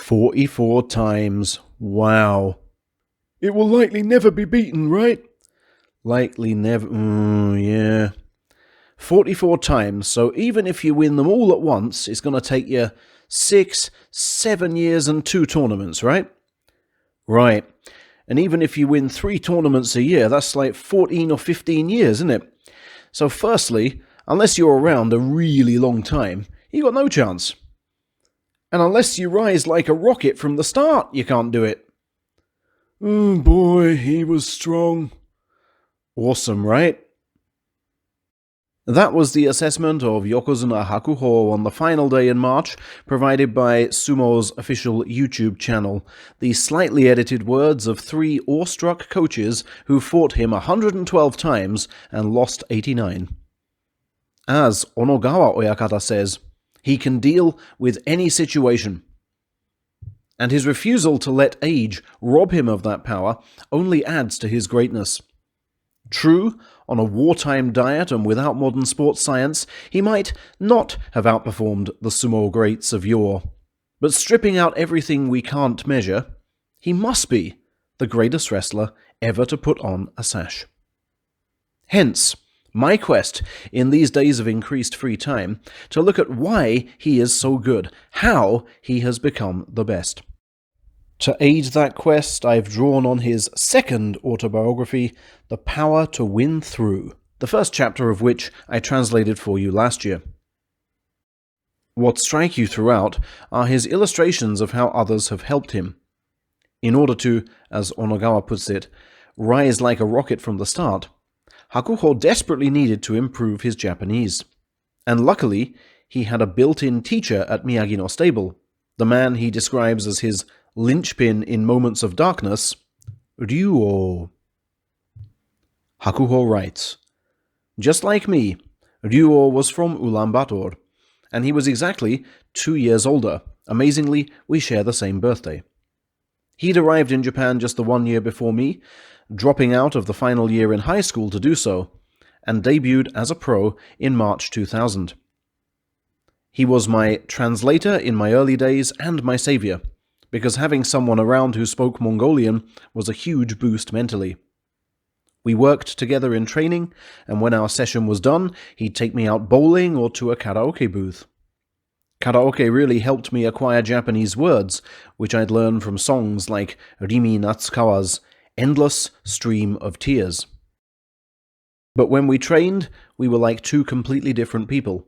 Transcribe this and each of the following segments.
44 times. Wow. It will likely never be beaten, right? Likely never. Yeah. 44 times, so even if you win them all at once, it's going to take you 6, 7 years and 2 tournaments, right? Right. And even if you win 3 tournaments a year, that's like 14 or 15 years, isn't it? So firstly, unless you're around a really long time, you got no chance. And unless you rise like a rocket from the start, you can't do it. Oh boy, he was strong. Awesome, right? That was the assessment of Yokozuna Hakuho on the final day in March, provided by Sumo's official YouTube channel. The slightly edited words of 3 awestruck coaches who fought him 112 times and lost 89. As Onogawa Oyakata says, he can deal with any situation. And his refusal to let age rob him of that power only adds to his greatness. True, on a wartime diet and without modern sports science, he might not have outperformed the sumo greats of yore. But stripping out everything we can't measure, he must be the greatest wrestler ever to put on a sash. Hence, my quest, in these days of increased free time, to look at why he is so good, how he has become the best. To aid that quest, I've drawn on his second autobiography, The Power to Win Through, the first chapter of which I translated for you last year. What strike you throughout are his illustrations of how others have helped him. In order to, as Onogawa puts it, rise like a rocket from the start, Hakuho desperately needed to improve his Japanese. And luckily, he had a built-in teacher at Miyagi no stable, the man he describes as his linchpin in moments of darkness, Ryuo. Hakuho writes, just like me, Ryuo was from Ulaanbaatar, and he was exactly 2 years older. Amazingly, we share the same birthday. He'd arrived in Japan just the 1 year before me, dropping out of the final year in high school to do so, and debuted as a pro in March 2000. He was my translator in my early days and my savior, because having someone around who spoke Mongolian was a huge boost mentally. We worked together in training, and when our session was done, he'd take me out bowling or to a karaoke booth. Karaoke really helped me acquire Japanese words, which I'd learned from songs like Rimi Natsukawa's Endless Stream of Tears. But when we trained, we were like 2 completely different people.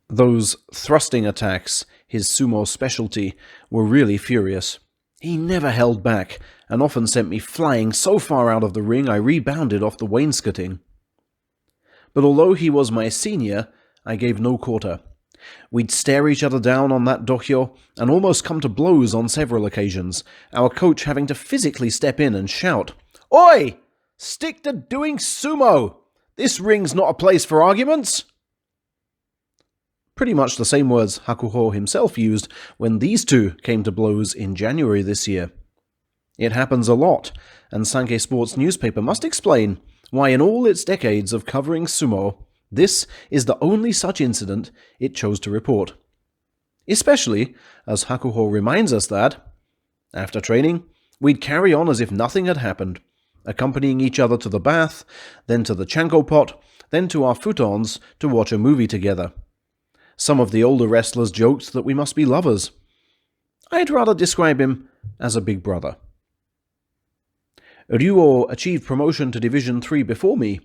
Those thrusting attacks, his sumo specialty, were really furious. He never held back, and often sent me flying so far out of the ring I rebounded off the wainscoting. But although he was my senior, I gave no quarter. We'd stare each other down on that dohyo, and almost come to blows on several occasions, our coach having to physically step in and shout, "Oi! Stick to doing sumo! This ring's not a place for arguments!" Pretty much the same words Hakuho himself used when these two came to blows in January this year. It happens a lot, and Sankei Sports newspaper must explain why in all its decades of covering sumo, this is the only such incident it chose to report. Especially as Hakuho reminds us that, after training, we'd carry on as if nothing had happened, accompanying each other to the bath, then to the chanko pot, then to our futons to watch a movie together. Some of the older wrestlers joked that we must be lovers. I'd rather describe him as a big brother. Ryuo achieved promotion to Division 3 before me,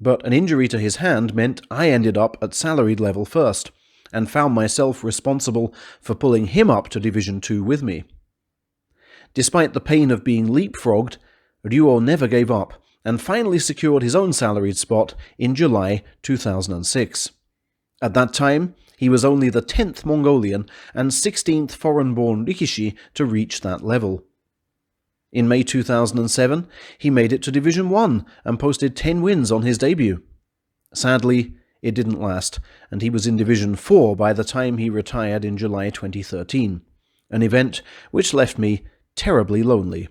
but an injury to his hand meant I ended up at salaried level first, and found myself responsible for pulling him up to Division 2 with me. Despite the pain of being leapfrogged, Ryuo never gave up, and finally secured his own salaried spot in July 2006. At that time, he was only the 10th Mongolian and 16th foreign-born Rikishi to reach that level. In May 2007, he made it to Division 1 and posted 10 wins on his debut. Sadly, it didn't last, and he was in Division 4 by the time he retired in July 2013, an event which left me terribly lonely.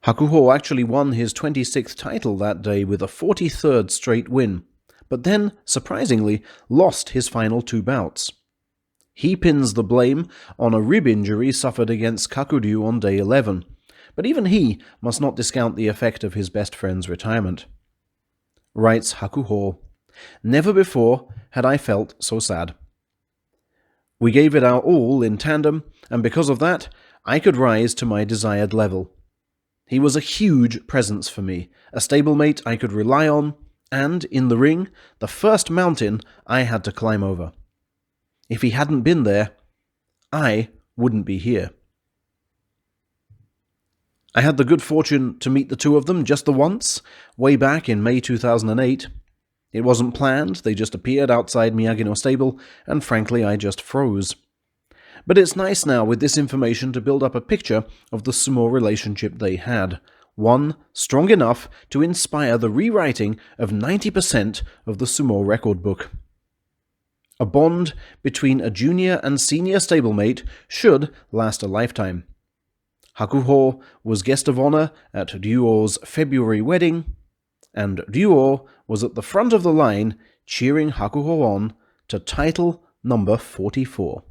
Hakuho actually won his 26th title that day with a 43rd straight win, but then, surprisingly, lost his final 2 bouts. He pins the blame on a rib injury suffered against Kakuryu on day 11, but even he must not discount the effect of his best friend's retirement. Writes Hakuho, "Never before had I felt so sad. We gave it our all in tandem, and because of that, I could rise to my desired level. He was a huge presence for me, a stablemate I could rely on, and, in the ring, the first mountain I had to climb over. If he hadn't been there, I wouldn't be here." I had the good fortune to meet the two of them just the once, way back in May 2008. It wasn't planned, they just appeared outside Miyagi-no stable, and frankly I just froze. But it's nice now with this information to build up a picture of the sumo relationship they had, one strong enough to inspire the rewriting of 90% of the sumo record book. A bond between a junior and senior stablemate should last a lifetime. Hakuho was guest of honor at Ryuo's February wedding, and Ryuo was at the front of the line cheering Hakuho on to title number 44.